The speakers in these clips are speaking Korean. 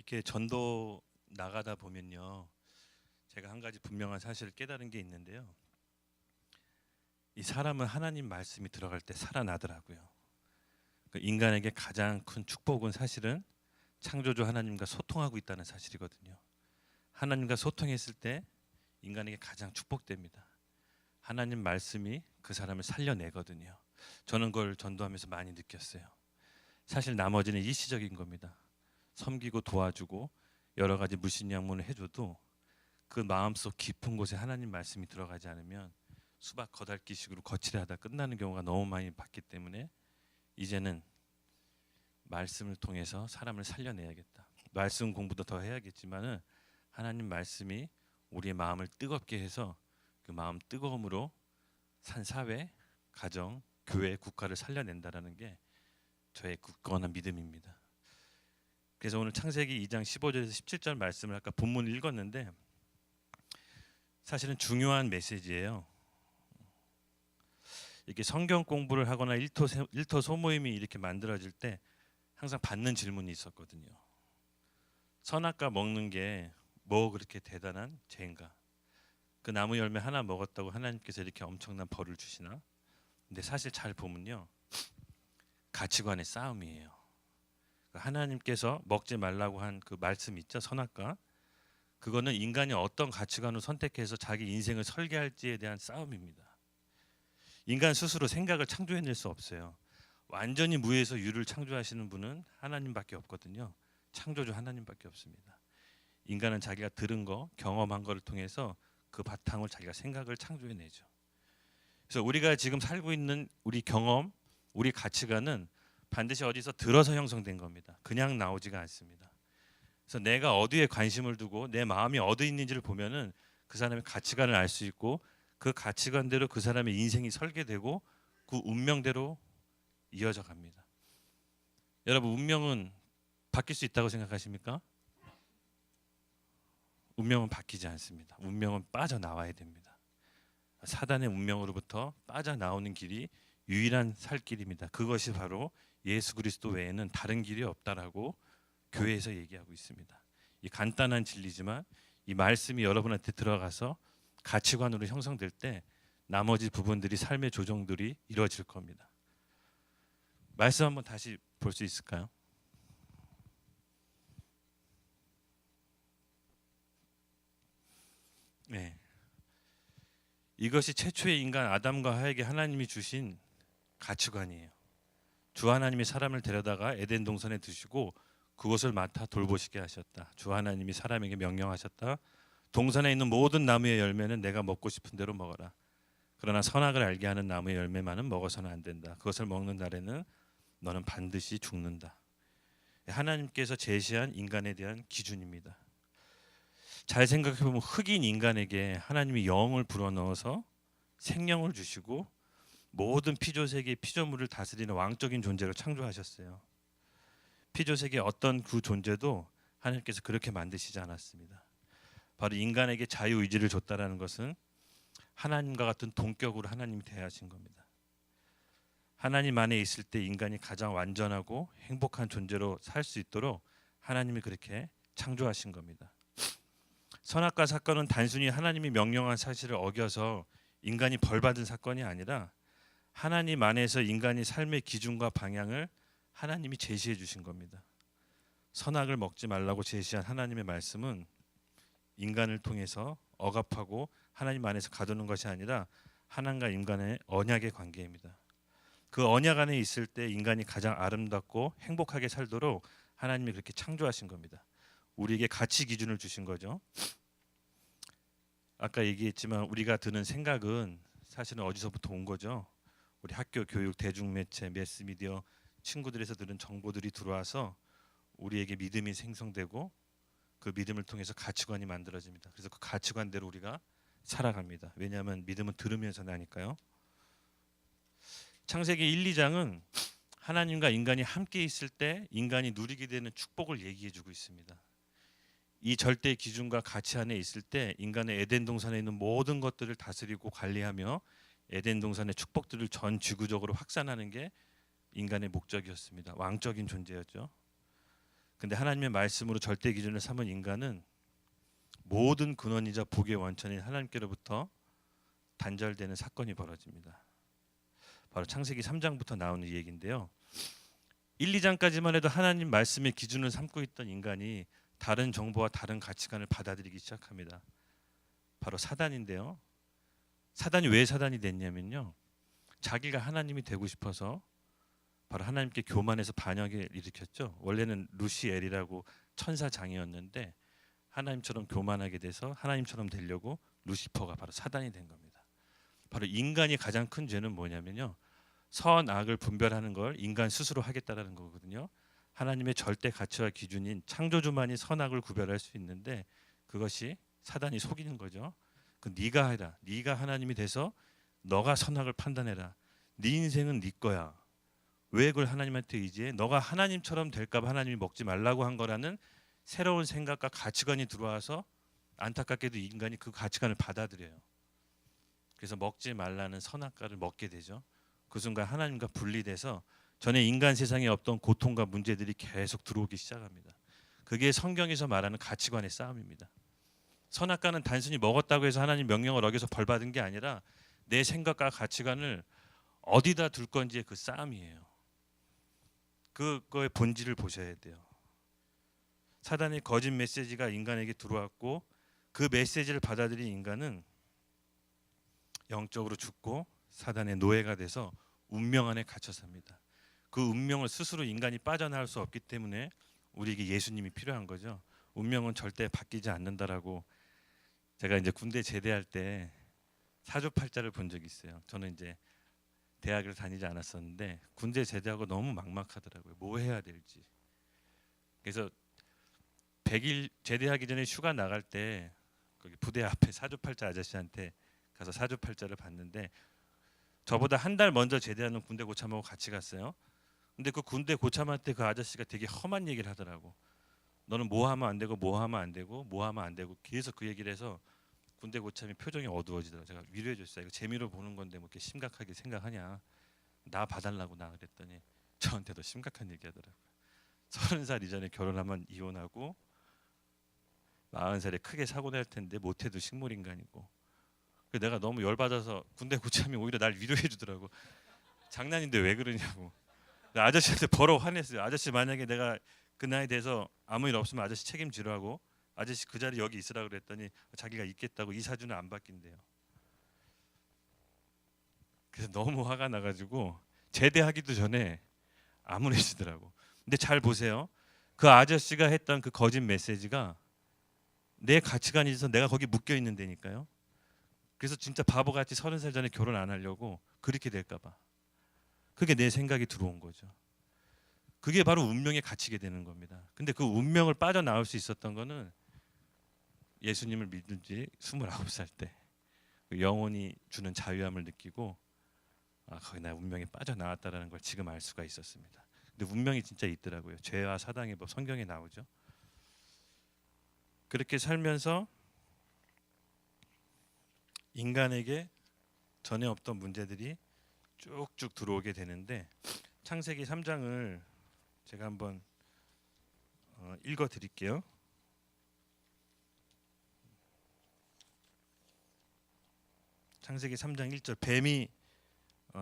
이렇게 전도 나가다 보면요, 제가 한 가지 분명한 사실을 깨달은 게 있는데요. 이 사람은 하나님 말씀이 들어갈 때 살아나더라고요. 그 인간에게 가장 큰 축복은 사실은 창조주 하나님과 소통하고 있다는 사실이거든요. 하나님과 소통했을 때 인간에게 가장 축복됩니다. 하나님 말씀이 그 사람을 살려내거든요. 저는 그걸 전도하면서 많이 느꼈어요. 사실 나머지는 일시적인 겁니다. 섬기고 도와주고 여러 가지 물신양문을 해줘도 그 마음속 깊은 곳에 하나님 말씀이 들어가지 않으면 수박 거달기식으로 거칠하다 끝나는 경우가 너무 많이 봤기 때문에 이제는 말씀을 통해서 사람을 살려내야겠다. 말씀 공부도 더 해야겠지만은 하나님 말씀이 우리의 마음을 뜨겁게 해서 그 마음 뜨거움으로 산 사회, 가정, 교회, 국가를 살려낸다라는 게 저의 굳건한 믿음입니다. 그래서 오늘 창세기 2장 15절에서 17절 말씀을 아까 본문을 읽었는데 사실은 중요한 메시지예요. 이렇게 성경 공부를 하거나 일터 소모임이 이렇게 만들어질 때 항상 받는 질문이 있었거든요. 선악과 먹는 게 뭐 그렇게 대단한 죄인가? 그 나무 열매 하나 먹었다고 하나님께서 이렇게 엄청난 벌을 주시나? 근데 사실 잘 보면요, 가치관의 싸움이에요. 하나님께서 먹지 말라고 한 그 말씀 있죠, 선악과. 그거는 인간이 어떤 가치관을 선택해서 자기 인생을 설계할지에 대한 싸움입니다. 인간 스스로 생각을 창조해낼 수 없어요. 완전히 무에서 유를 창조하시는 분은 하나님밖에 없거든요. 창조주 하나님밖에 없습니다. 인간은 자기가 들은 거, 경험한 거를 통해서 그 바탕을 자기가 생각을 창조해내죠. 그래서 우리가 지금 살고 있는 우리 경험, 우리 가치관은 반드시 어디서 들어서 형성된 겁니다. 그냥 나오지가 않습니다. 그래서 내가 어디에 관심을 두고 내 마음이 어디 있는지를 보면은 그 사람의 가치관을 알 수 있고 그 가치관대로 그 사람의 인생이 설계되고 그 운명대로 이어져 갑니다. 여러분, 운명은 바뀔 수 있다고 생각하십니까? 운명은 바뀌지 않습니다. 운명은 빠져나와야 됩니다. 사단의 운명으로부터 빠져나오는 길이 유일한 살 길입니다. 그것이 바로 예수 그리스도 외에는 다른 길이 없다라고 교회에서 얘기하고 있습니다. 이 간단한 진리지만 이 말씀이 여러분한테 들어가서 가치관으로 형성될 때 나머지 부분들이 삶의 조정들이 이루어질 겁니다. 말씀 한번 다시 볼 수 있을까요? 네. 이것이 최초의 인간 아담과 하에게 하나님이 주신 가치관이에요. 주 하나님이 사람을 데려다가 에덴 동산에 두시고 그것을 맡아 돌보시게 하셨다. 주 하나님이 사람에게 명령하셨다. 동산에 있는 모든 나무의 열매는 내가 먹고 싶은 대로 먹어라. 그러나 선악을 알게 하는 나무의 열매만은 먹어서는 안 된다. 그것을 먹는 날에는 너는 반드시 죽는다. 하나님께서 제시한 인간에 대한 기준입니다. 잘 생각해 보면 흑인 인간에게 하나님이 영을 불어넣어서 생명을 주시고 모든 피조세계의 피조물을 다스리는 왕적인 존재로 창조하셨어요. 피조세계의 어떤 그 존재도 하나님께서 그렇게 만드시지 않았습니다. 바로 인간에게 자유의지를 줬다라는 것은 하나님과 같은 동격으로 하나님이 대하신 겁니다. 하나님 안에 있을 때 인간이 가장 완전하고 행복한 존재로 살 수 있도록 하나님이 그렇게 창조하신 겁니다. 선악과 사건은 단순히 하나님이 명령한 사실을 어겨서 인간이 벌받은 사건이 아니라 하나님 안에서 인간이 삶의 기준과 방향을 하나님이 제시해 주신 겁니다. 선악을 먹지 말라고 제시한 하나님의 말씀은 인간을 통해서 억압하고 하나님 안에서 가두는 것이 아니라 하나님과 인간의 언약의 관계입니다. 그 언약 안에 있을 때 인간이 가장 아름답고 행복하게 살도록 하나님이 그렇게 창조하신 겁니다. 우리에게 가치 기준을 주신 거죠. 아까 얘기했지만 우리가 드는 생각은 사실은 어디서부터 온 거죠? 우리 학교 교육, 대중매체, 매스미디어, 친구들에서 들은 정보들이 들어와서 우리에게 믿음이 생성되고 그 믿음을 통해서 가치관이 만들어집니다. 그래서 그 가치관대로 우리가 살아갑니다. 왜냐하면 믿음은 들으면서 나니까요. 창세기 1, 2장은 하나님과 인간이 함께 있을 때 인간이 누리게 되는 축복을 얘기해 주고 있습니다. 이 절대 기준과 가치 안에 있을 때 인간의 에덴 동산에 있는 모든 것들을 다스리고 관리하며 에덴 동산의 축복들을 전 지구적으로 확산하는 게 인간의 목적이었습니다. 왕적인 존재였죠. 근데 하나님의 말씀으로 절대 기준을 삼은 인간은 모든 근원이자 복의 원천인 하나님께로부터 단절되는 사건이 벌어집니다. 바로 창세기 3장부터 나오는 이 얘기인데요. 1, 2장까지만 해도 하나님 말씀의 기준을 삼고 있던 인간이 다른 정보와 다른 가치관을 받아들이기 시작합니다. 바로 사단인데요. 사단이 왜 사단이 됐냐면요. 자기가 하나님이 되고 싶어서 바로 하나님께 교만해서 반역을 일으켰죠. 원래는 루시엘이라고 천사장이었는데 하나님처럼 교만하게 돼서 하나님처럼 되려고 루시퍼가 바로 사단이 된 겁니다. 바로 인간이 가장 큰 죄는 뭐냐면요. 선악을 분별하는 걸 인간 스스로 하겠다라는 거거든요. 하나님의 절대 가치와 기준인 창조주만이 선악을 구별할 수 있는데 그것이 사단이 속이는 거죠. 그 네가 해라. 네가 하나님이 돼서 너가 선악을 판단해라. 네 인생은 네 거야. 왜 그걸 하나님한테 의지해? 너가 하나님처럼 될까 봐 하나님이 먹지 말라고 한 거라는 새로운 생각과 가치관이 들어와서 안타깝게도 인간이 그 가치관을 받아들여요. 그래서 먹지 말라는 선악과를 먹게 되죠. 그 순간 하나님과 분리돼서 전에 인간 세상에 없던 고통과 문제들이 계속 들어오기 시작합니다. 그게 성경에서 말하는 가치관의 싸움입니다. 선악과는 단순히 먹었다고 해서 하나님 명령을 어겨서 벌 받은 게 아니라 내 생각과 가치관을 어디다 둘 건지의 그 싸움이에요. 그거의 본질을 보셔야 돼요. 사단의 거짓 메시지가 인간에게 들어왔고 그 메시지를 받아들인 인간은 영적으로 죽고 사단의 노예가 돼서 운명 안에 갇혀 삽니다. 그 운명을 스스로 인간이 빠져나올 수 없기 때문에 우리에게 예수님이 필요한 거죠. 운명은 절대 바뀌지 않는다라고 제가 이제 군대 제대할 때 사주팔자를 본 적이 있어요. 저는 이제 대학을 다니지 않았었는데 군대 제대하고 너무 막막하더라고요. 뭐 해야 될지. 그래서 100일 제대하기 전에 휴가 나갈 때 거기 부대 앞에 사주팔자 아저씨한테 가서 사주팔자를 봤는데 저보다 한 달 먼저 제대하는 군대 고참하고 같이 갔어요. 근데 그 군대 고참한테 그 아저씨가 되게 험한 얘기를 하더라고. 너는 뭐 하면 안 되고 뭐 하면 안 되고 뭐 하면 안 되고 계속 그 얘기를 해서 군대 고참이 표정이 어두워지더라고요. 제가 위로해 줬어요. 이거 재미로 보는 건데 뭐 이렇게 심각하게 생각하냐. 나 봐달라고 나 그랬더니 저한테도 심각한 얘기 하더라고요. 30살 이전에 결혼하면 이혼하고 40살에 크게 사고 날 텐데 못해도 식물인간이고. 내가 너무 열받아서 군대 고참이 오히려 날 위로해 주더라고. 장난인데 왜 그러냐고. 아저씨한테 버럭 화냈어요. 아저씨 만약에 내가 그 나이 돼서 아무 일 없으면 아저씨 책임지라고. 아저씨 그 자리 여기 있으라고 그랬더니 자기가 있겠다고 이 사주는 안 바뀐대요. 그래서 너무 화가 나가지고 제대하기도 전에 암울해지더라고. 근데 잘 보세요. 그 아저씨가 했던 그 거짓 메시지가 내 가치관이 있어서 내가 거기 묶여 있는 데니까요. 그래서 진짜 바보같이 30살 전에 결혼 안 하려고 그렇게 될까 봐. 그게 내 생각이 들어온 거죠. 그게 바로 운명에 갇히게 되는 겁니다. 근데 그 운명을 빠져나올 수 있었던 거는 예수님을 믿은 지 29살 때 영혼이 주는 자유함을 느끼고 거기 나 운명에 빠져나왔다라는 걸 지금 알 수가 있었습니다. 근데 운명이 진짜 있더라고요. 죄와 사당의 법 성경에 나오죠. 그렇게 살면서 인간에게 전에 없던 문제들이 쭉쭉 들어오게 되는데 창세기 3장을 제가 한번 읽어 드릴게요. 창세기 3장 1절 뱀이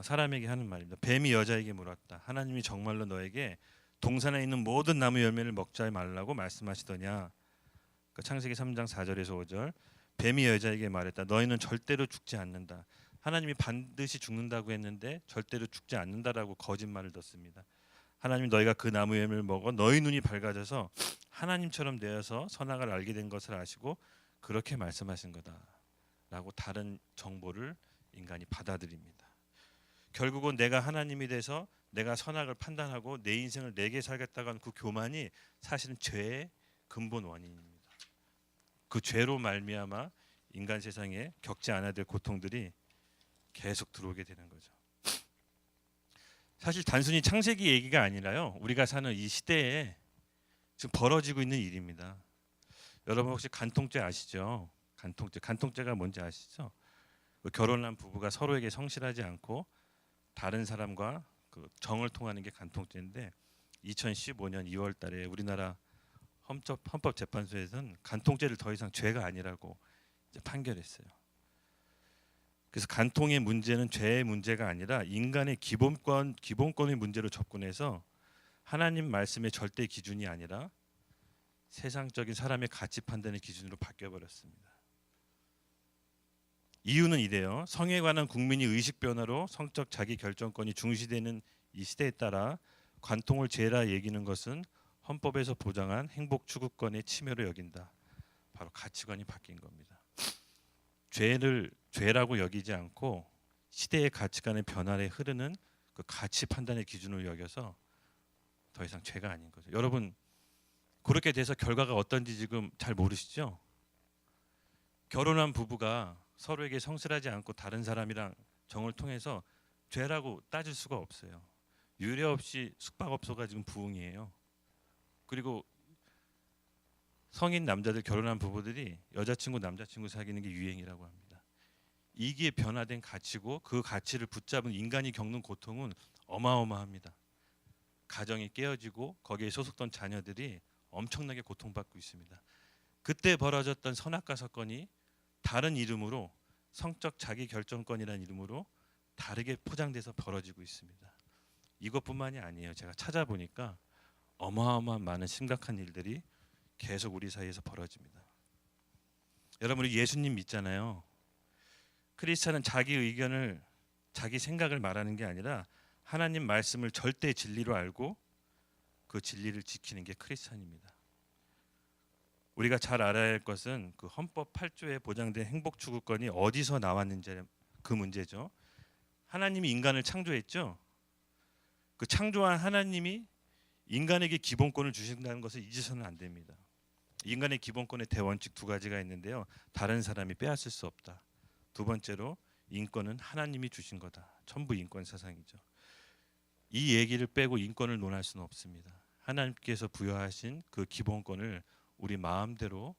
사람에게 하는 말입니다. 뱀이 여자에게 물었다. 하나님이 정말로 너에게 동산에 있는 모든 나무 열매를 먹지 말라고 말씀하시더냐. 창세기 3장 4절에서 5절 뱀이 여자에게 말했다. 너희는 절대로 죽지 않는다. 하나님이 반드시 죽는다고 했는데 절대로 죽지 않는다라고 거짓말을 뒀습니다. 하나님 너희가 그 나무 열매를 먹어 너희 눈이 밝아져서 하나님처럼 되어서 선악을 알게 된 것을 아시고 그렇게 말씀하신 거다라고 다른 정보를 인간이 받아들입니다. 결국은 내가 하나님이 돼서 내가 선악을 판단하고 내 인생을 내게 살겠다고 하는 그 교만이 사실은 죄의 근본 원인입니다. 그 죄로 말미암아 인간 세상에 겪지 않아야 될 고통들이 계속 들어오게 되는 거죠. 사실 단순히 창세기 얘기가 아니라요. 우리가 사는 이 시대에 지금 벌어지고 있는 일입니다. 여러분 혹시 간통죄 아시죠? 간통죄가 뭔지 아시죠? 결혼한 부부가 서로에게 성실하지 않고 다른 사람과 그 정을 통하는 게 간통죄인데 2015년 2월 달에 우리나라 헌법재판소에서는 간통죄를 더 이상 죄가 아니라고 이제 판결했어요. 그래서 간통의 문제는 죄의 문제가 아니라 인간의 기본권의 문제로 접근해서 하나님 말씀의 절대 기준이 아니라 세상적인 사람의 가치 판단의 기준으로 바뀌어 버렸습니다. 이유는 이래요. 성에 관한 국민이 의식 변화로 성적 자기 결정권이 중시되는 이 시대에 따라 관통을 죄라 여기는 것은 헌법에서 보장한 행복 추구권의 침해로 여긴다. 바로 가치관이 바뀐 겁니다. 죄를 죄라고 여기지 않고 시대의 가치관의 변화에 흐르는 그 가치 판단의 기준으로 여겨서 더 이상 죄가 아닌 거죠. 여러분 그렇게 돼서 결과가 어떤지 지금 잘 모르시죠? 결혼한 부부가 서로에게 성실하지 않고 다른 사람이랑 정을 통해서 죄라고 따질 수가 없어요. 유례 없이 숙박업소가 지금 부흥이에요. 그리고 성인 남자들 결혼한 부부들이 여자친구 남자친구 사귀는 게 유행이라고 합니다. 이게 변화된 가치고 그 가치를 붙잡은 인간이 겪는 고통은 어마어마합니다. 가정이 깨어지고 거기에 소속된 자녀들이 엄청나게 고통받고 있습니다. 그때 벌어졌던 선악과 사건이 다른 이름으로 성적 자기 결정권이라는 이름으로 다르게 포장돼서 벌어지고 있습니다. 이것뿐만이 아니에요. 제가 찾아보니까 어마어마한 많은 심각한 일들이 계속 우리 사이에서 벌어집니다. 여러분 우리 예수님 믿잖아요. 크리스찬은 자기 의견을 자기 생각을 말하는 게 아니라 하나님 말씀을 절대 진리로 알고 그 진리를 지키는 게 크리스찬입니다. 우리가 잘 알아야 할 것은 그 헌법 8조에 보장된 행복 추구권이 어디서 나왔는지 그 문제죠. 하나님이 인간을 창조했죠. 그 창조한 하나님이 인간에게 기본권을 주신다는 것을 잊으셔서는 안 됩니다. 인간의 기본권의 대원칙 두 가지가 있는데요. 다른 사람이 빼앗을 수 없다. 두 번째로 인권은 하나님이 주신 거다. 천부 인권 사상이죠. 이 얘기를 빼고 인권을 논할 수는 없습니다. 하나님께서 부여하신 그 기본권을 우리 마음대로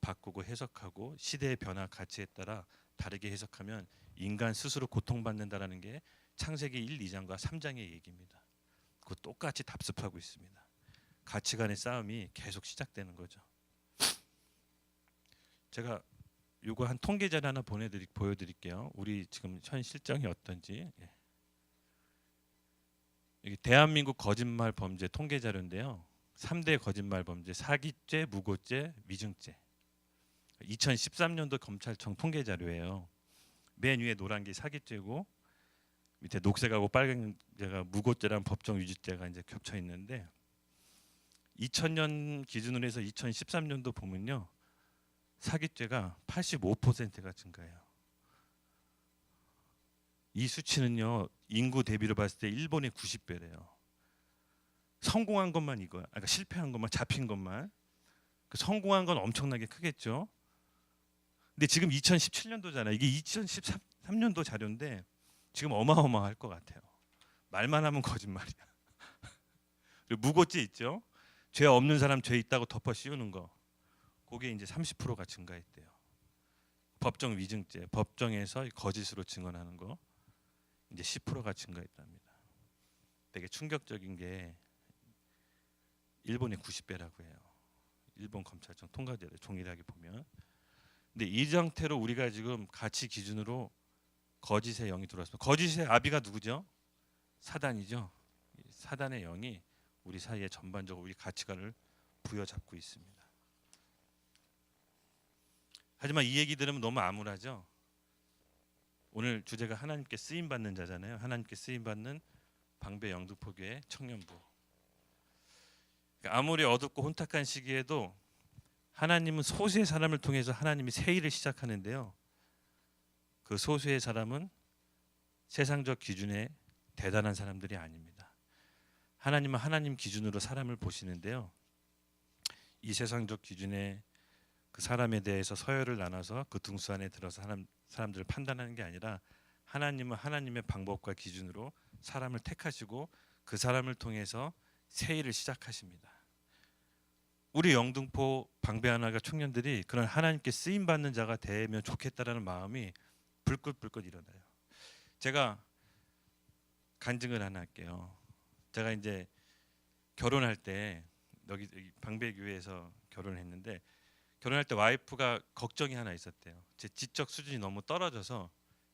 바꾸고 해석하고 시대의 변화 가치에 따라 다르게 해석하면 인간 스스로 고통받는다라는 게 창세기 1, 2장과 3장의 얘기입니다. 그거 똑같이 답습하고 있습니다. 가치관의 싸움이 계속 시작되는 거죠. 제가 요거 한 통계 자료 하나 보여드릴게요. 우리 지금 현 실정이 어떤지. 이게 대한민국 거짓말 범죄 통계 자료인데요. 3대 거짓말 범죄: 사기죄, 무고죄, 위증죄. 2013년도 검찰청 통계 자료예요. 맨 위에 노란 게 사기죄고 밑에 녹색하고 빨간게가 무고죄랑 법정 위증죄가 이제 겹쳐 있는데 2000년 기준으로 해서 2013년도 보면요. 사기죄가 85%가 증가해요. 이 수치는요. 인구 대비로 봤을 때 일본의 90배래요. 성공한 것만 이거야. 그러니까 실패한 것만 잡힌 것만. 그 성공한 건 엄청나게 크겠죠. 근데 지금 2017년도잖아요. 이게 2013년도 자료인데 지금 어마어마할 것 같아요. 말만 하면 거짓말이야. 그리고 무고죄 있죠. 죄 없는 사람 죄 있다고 덮어 씌우는 거. 그게 이제 30%가 증가했대요. 법정 위증죄, 법정에서 거짓으로 증언하는 거 이제 10%가 증가했답니다. 되게 충격적인 게 일본의 90배라고 해요. 일본 검찰청 통과제를 종일하게 보면. 근데 이 상태로 우리가 지금 가치 기준으로 거짓의 영이 들어왔습니다. 거짓의 아비가 누구죠? 사단이죠. 사단의 영이 우리 사이에 전반적으로 우리 가치관을 부여잡고 있습니다. 하지만 이 얘기 들으면 너무 암울하죠. 오늘 주제가 하나님께 쓰임 받는 자잖아요. 하나님께 쓰임 받는 방배 영등포교회 청년부. 아무리 어둡고 혼탁한 시기에도 하나님은 소수의 사람을 통해서 하나님이 새 일을 시작하는데요. 그 소수의 사람은 세상적 기준에 대단한 사람들이 아닙니다. 하나님은 하나님 기준으로 사람을 보시는데요. 이 세상적 기준에 그 사람에 대해서 서열을 나눠서 그 등수 안에 들어서 사람들을 판단하는 게 아니라 하나님은 하나님의 방법과 기준으로 사람을 택하시고 그 사람을 통해서 새 일을 시작하십니다. 우리 영등포 방배하나가 청년들이 그런 하나님께 쓰임 받는 자가 되면 좋겠다라는 마음이 불끈불끈 일어나요. 제가 간증을 하나 할게요. 제가 이제 결혼할 때 여기 방배교회에서 결혼을 했는데 결혼할 때 와이프가 걱정이 하나 있었대요. 제 지적 수준이 너무 떨어져서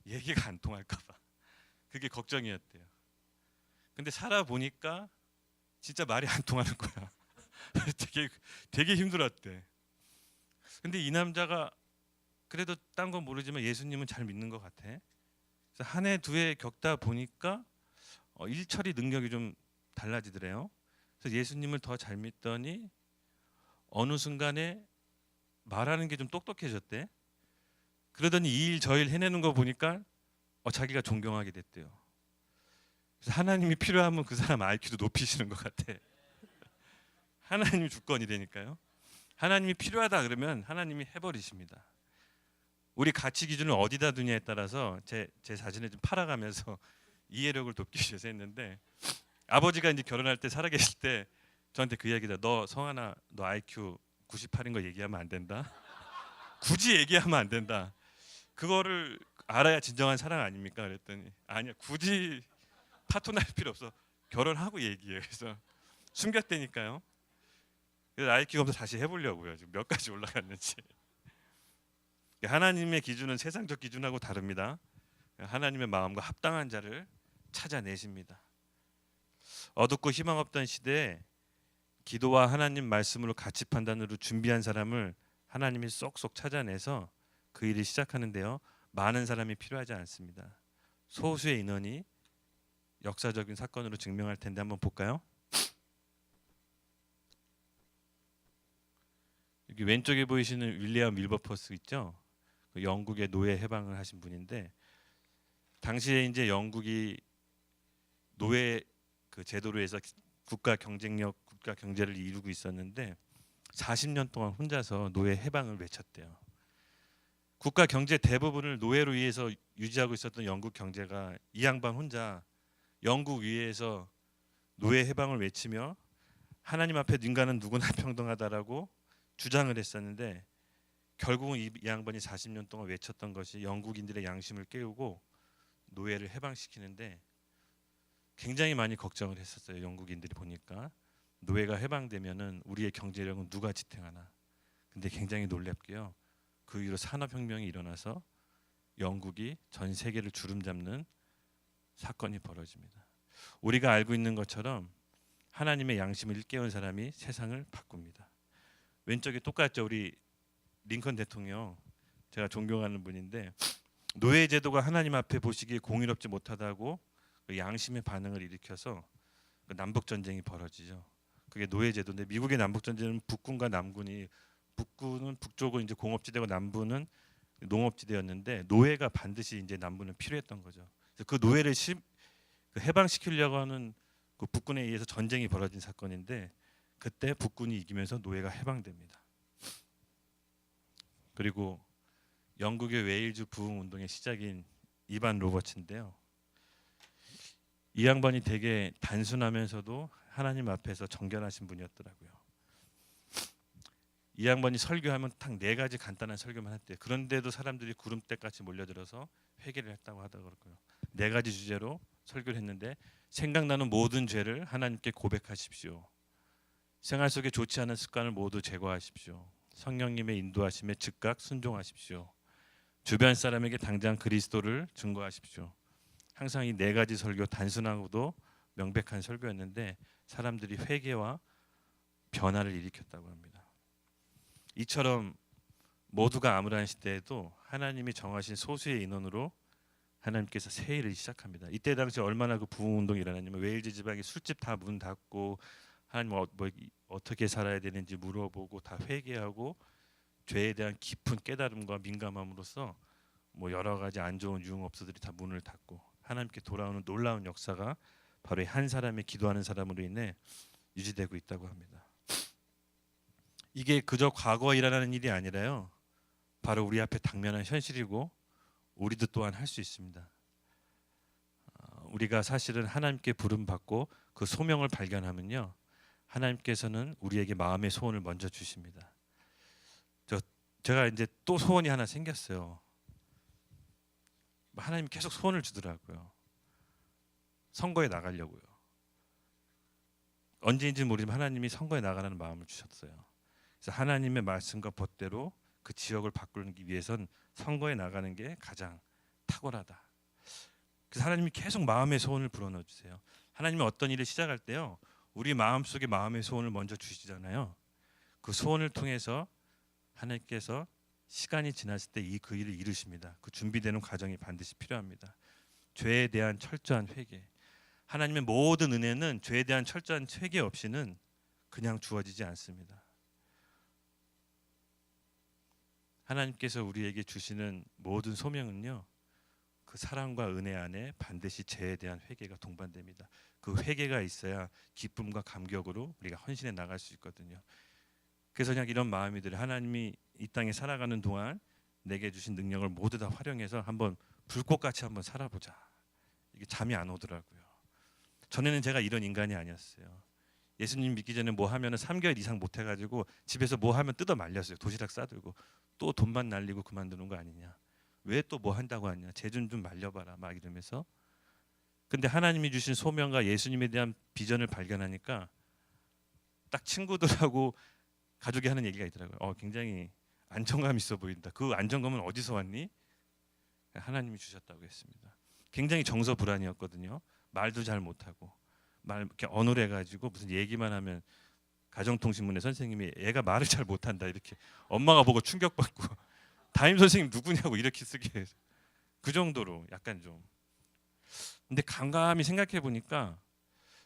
얘기가 안 통할까 봐. 그게 걱정이었대요. 근데 살아 보니까 진짜 말이 안 통하는 거야. 되게 힘들었대. 근데 이 남자가 그래도 딴 건 모르지만 예수님은 잘 믿는 것 같아. 그래서 한 해 두 해 겪다 보니까 일처리 능력이 좀 달라지더래요. 그래서 예수님을 더 잘 믿더니 어느 순간에 말하는 게 좀 똑똑해졌대. 그러더니 이 일 저 일 해내는 거 보니까 자기가 존경하게 됐대요. 그래서 하나님이 필요하면 그 사람 IQ도 높이시는 것 같아. 하나님이 주권이 되니까요. 하나님이 필요하다 그러면 하나님이 해버리십니다. 우리 가치 기준을 어디다 두냐에 따라서 제 자신을 좀 팔아가면서 이해력을 돕기 위해서 했는데 아버지가 이제 결혼할 때 살아계실 때 저한테 그 얘기다. 너 성환아, 너 IQ 98인 거 얘기하면 안 된다. 굳이 얘기하면 안 된다. 그거를 알아야 진정한 사랑 아닙니까? 그랬더니 아니야, 굳이 파토 날 필요 없어. 결혼하고 얘기해. 그래서 숨겼다니까요. 그래서 IQ 검사 다시 해보려고요. 지금 몇 가지 올라갔는지. 하나님의 기준은 세상적 기준하고 다릅니다. 하나님의 마음과 합당한 자를 찾아내십니다. 어둡고 희망 없던 시대에 기도와 하나님 말씀으로 가치 판단으로 준비한 사람을 하나님이 쏙쏙 찾아내서 그 일을 시작하는데요. 많은 사람이 필요하지 않습니다. 소수의 인원이 역사적인 사건으로 증명할 텐데 한번 볼까요? 여기 왼쪽에 보이시는 윌리엄 윌버퍼스 있죠? 그 영국의 노예 해방을 하신 분인데 당시에 이제 영국이 노예 그 제도로 해서 국가 경쟁력, 국가 경제를 이루고 있었는데 40년 동안 혼자서 노예 해방을 외쳤대요. 국가 경제 대부분을 노예로 의해서 유지하고 있었던 영국 경제가 이 양반 혼자 영국 위에서 노예 해방을 외치며 하나님 앞에 인간은 누구나 평등하다라고 주장을 했었는데 결국은 이 양반이 40년 동안 외쳤던 것이 영국인들의 양심을 깨우고 노예를 해방시키는데 굉장히 많이 걱정을 했었어요. 영국인들이 보니까 노예가 해방되면은 우리의 경제력은 누가 지탱하나. 근데 굉장히 놀랍게요. 그 이후로 산업혁명이 일어나서 영국이 전 세계를 주름잡는 사건이 벌어집니다. 우리가 알고 있는 것처럼 하나님의 양심을 일깨운 사람이 세상을 바꿉니다. 왼쪽에 똑같죠. 우리 링컨 대통령, 제가 존경하는 분인데 노예 제도가 하나님 앞에 보시기에 공의롭지 못하다고 양심의 반응을 일으켜서 남북 전쟁이 벌어지죠. 그게 노예 제도인데 미국의 남북 전쟁은 북군과 남군이 북군은 북쪽은 이제 공업지대고 남부는 농업지대였는데 노예가 반드시 이제 남부는 필요했던 거죠. 그래서 그 노예를 그 해방시키려고 하는 그 북군에 의해서 전쟁이 벌어진 사건인데 그때 북군이 이기면서 노예가 해방됩니다. 그리고 영국의 웨일즈 부흥 운동의 시작인 이반 로버츠인데요. 이 양반이 되게 단순하면서도 하나님 앞에서 정결하신 분이었더라고요. 이 양반이 설교하면 딱 네 가지 간단한 설교만 했대요. 그런데도 사람들이 구름대같이 몰려들어서 회개를 했다고 하더라고요. 네 가지 주제로 설교를 했는데 생각나는 모든 죄를 하나님께 고백하십시오. 생활 속에 좋지 않은 습관을 모두 제거하십시오. 성령님의 인도하심에 즉각 순종하십시오. 주변 사람에게 당장 그리스도를 증거하십시오. 항상 이 네 가지 설교 단순하고도 명백한 설교였는데 사람들이 회개와 변화를 일으켰다고 합니다. 이처럼 모두가 암울한 시대에도 하나님이 정하신 소수의 인원으로 하나님께서 새 일을 시작합니다. 이때 당시 얼마나 그 부흥 운동이 일어났냐면 웨일즈 지방의 술집 다 문 닫고 하나님 어떻게 살아야 되는지 물어보고 다 회개하고 죄에 대한 깊은 깨달음과 민감함으로써 여러 가지 안 좋은 유흥업소들이 다 문을 닫고 하나님께 돌아오는 놀라운 역사가 바로 한 사람의 기도하는 사람으로 인해 유지되고 있다고 합니다. 이게 그저 과거에 일어나는 일이 아니라요. 바로 우리 앞에 당면한 현실이고 우리도 또한 할 수 있습니다. 우리가 사실은 하나님께 부름받고 그 소명을 발견하면요. 하나님께서는 우리에게 마음의 소원을 먼저 주십니다. 제가 이제 또 소원이 하나 생겼어요. 하나님 계속 소원을 주더라고요. 선거에 나가려고요. 언제인지 모르지만 하나님이 선거에 나가라는 마음을 주셨어요. 그래서 하나님의 말씀과 법대로 그 지역을 바꾸기 위해선 선거에 나가는 게 가장 탁월하다. 그래서 하나님이 계속 마음의 소원을 불어넣어 주세요. 하나님이 어떤 일을 시작할 때요, 우리 마음속에 마음의 소원을 먼저 주시잖아요. 그 소원을 통해서 하나님께서 시간이 지났을 때 그 일을 이루십니다. 그 준비되는 과정이 반드시 필요합니다. 죄에 대한 철저한 회개. 하나님의 모든 은혜는 죄에 대한 철저한 회개 없이는 그냥 주어지지 않습니다. 하나님께서 우리에게 주시는 모든 소명은요, 그 사랑과 은혜 안에 반드시 죄에 대한 회개가 동반됩니다. 그 회개가 있어야 기쁨과 감격으로 우리가 헌신해 나갈 수 있거든요. 그래서 그냥 이런 마음이 들어요. 하나님이 이 땅에 살아가는 동안 내게 주신 능력을 모두 다 활용해서 한번 불꽃같이 한번 살아보자. 이게 잠이 안 오더라고요. 전에는 제가 이런 인간이 아니었어요. 예수님 믿기 전에 뭐 하면은 3개월 이상 못 해가지고 집에서 뭐 하면 뜯어 말렸어요. 도시락 싸들고 또 돈만 날리고 그만두는 거 아니냐. 왜 또 뭐 한다고 하냐. 쟤 좀 말려봐라 막 이러면서. 근데 하나님이 주신 소명과 예수님에 대한 비전을 발견하니까 딱 친구들하고 가족이 하는 얘기가 있더라고요. 굉장히 안정감 있어 보인다. 그 안정감은 어디서 왔니? 하나님이 주셨다고 했습니다. 굉장히 정서불안이었거든요. 말도 잘 못하고 말 이렇게 어눌해가지고 무슨 얘기만 하면 가정통신문에 선생님이 애가 말을 잘 못한다 이렇게 엄마가 보고 충격받고 담임 선생님 누구냐고 이렇게 쓰게 해서 그 정도로 약간 좀. 근데 감감히 생각해 보니까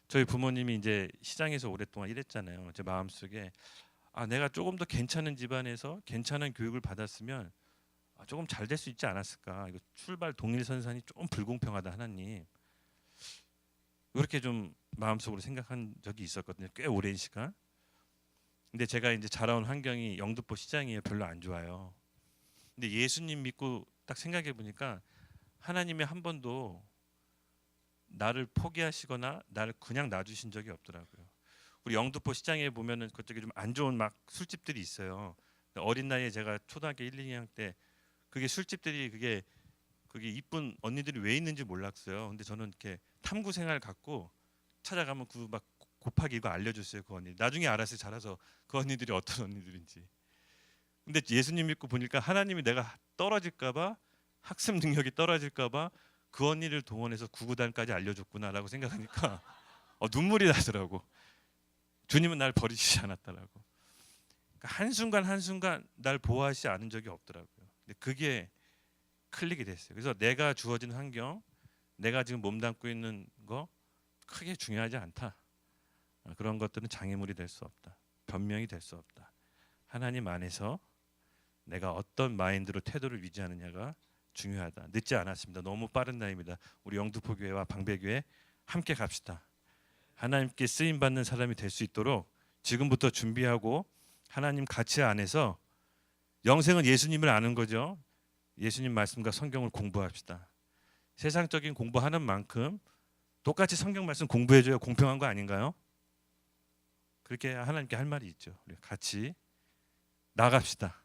저희 부모님이 이제 시장에서 오랫동안 일했잖아요. 제 마음속에 내가 조금 더 괜찮은 집안에서 괜찮은 교육을 받았으면 조금 잘 될 수 있지 않았을까. 이거 출발 동일선산이 좀 불공평하다 하나님. 이렇게 좀 마음속으로 생각한 적이 있었거든요. 꽤 오랜 시간. 근데 제가 이제 자라온 환경이 영등포 시장이에요. 별로 안 좋아요. 근데 예수님 믿고 딱 생각해 보니까 하나님이 한 번도 나를 포기하시거나 나를 그냥 놔주신 적이 없더라고요. 우리 영등포 시장에 보면은 그쪽에 좀 안 좋은 막 술집들이 있어요. 어린 나이에 제가 초등학교 1, 2학년 때 그게 술집들이 그게 이쁜 언니들이 왜 있는지 몰랐어요. 근데 저는 이렇게 탐구 생활 갖고 찾아가면 그 막 곱하기 이거 알려줬어요. 그 언니. 나중에 알았어요. 자라서 그 언니들이 어떤 언니들인지. 근데 예수님 믿고 보니까 하나님이 내가 떨어질까봐 학습 능력이 떨어질까봐 그 언니를 동원해서 구구단까지 알려줬구나라고 생각하니까 눈물이 나더라고. 주님은 날 버리시지 않았다라고. 그러니까 한순간 한순간 날 보호하시지 않은 적이 없더라고요. 근데 그게 클릭이 됐어요. 그래서 내가 주어진 환경, 내가 지금 몸담고 있는 거 크게 중요하지 않다. 그런 것들은 장애물이 될 수 없다. 변명이 될 수 없다. 하나님 안에서 내가 어떤 마인드로 태도를 유지하느냐가 중요하다. 늦지 않았습니다. 너무 빠른 나이입니다. 우리 영등포교회와 방배교회 함께 갑시다. 하나님께 쓰임 받는 사람이 될 수 있도록 지금부터 준비하고 하나님 가치 안에서 영생은 예수님을 아는 거죠. 예수님 말씀과 성경을 공부합시다. 세상적인 공부하는 만큼 똑같이 성경 말씀 공부해줘야 공평한 거 아닌가요? 그렇게 하나님께 할 말이 있죠. 우리 같이 나갑시다.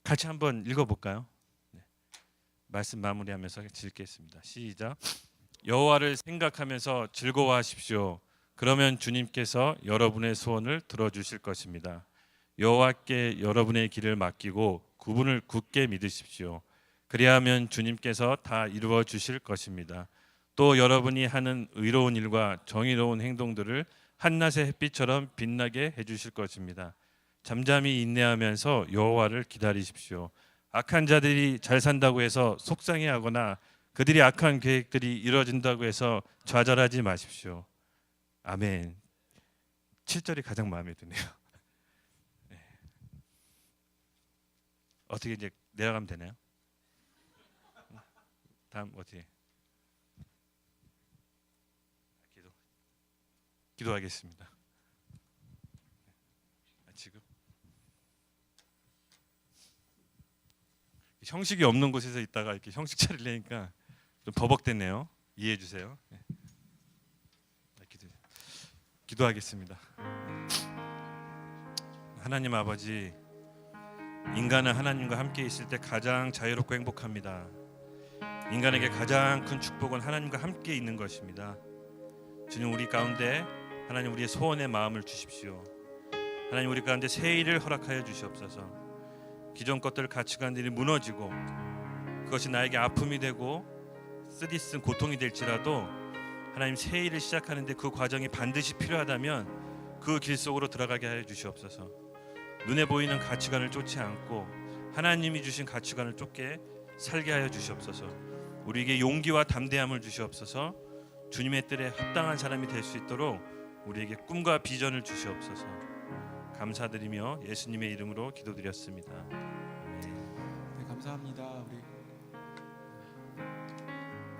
같이 한번 읽어볼까요? 네. 말씀 마무리하면서 읽겠습니다. 시작. 여호와를 생각하면서 즐거워하십시오. 그러면 주님께서 여러분의 소원을 들어주실 것입니다. 여호와께 여러분의 길을 맡기고 그분을 굳게 믿으십시오. 그리하면 주님께서 다 이루어 주실 것입니다. 또 여러분이 하는 의로운 일과 정의로운 행동들을 한낮의 햇빛처럼 빛나게 해주실 것입니다. 잠잠히 인내하면서 여호와를 기다리십시오. 악한 자들이 잘 산다고 해서 속상해하거나 그들이 악한 계획들이 이루어진다고 해서 좌절하지 마십시오. 아멘. 7절이 가장 마음에 드네요. 네. 어떻게 이제 내려가면 되나요? 다음 어떻게? 기도하겠습니다. 지금 형식이 없는 곳에서 있다가 이렇게 형식 차리려니까 좀 버벅댔네요. 이해해 주세요. 네. 기도하겠습니다. 하나님 아버지, 인간은 하나님과 함께 있을 때 가장 자유롭고 행복합니다. 인간에게 가장 큰 축복은 하나님과 함께 있는 것입니다. 주님, 우리 가운데 하나님 우리의 소원의 마음을 주십시오. 하나님, 우리 가운데 새 일을 허락하여 주시옵소서. 기존 것들 가치관들이 무너지고 그것이 나에게 아픔이 되고 쓰디쓴 고통이 될지라도 하나님, 새 일을 시작하는데 그 과정이 반드시 필요하다면 그 길 속으로 들어가게 하여 주시옵소서. 눈에 보이는 가치관을 쫓지 않고 하나님이 주신 가치관을 쫓게 살게 하여 주시옵소서. 우리에게 용기와 담대함을 주시옵소서. 주님의 뜰에 합당한 사람이 될 수 있도록 우리에게 꿈과 비전을 주시옵소서. 감사드리며 예수님의 이름으로 기도드렸습니다. 네, 감사합니다. 우리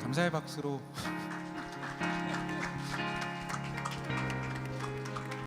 감사의 박수로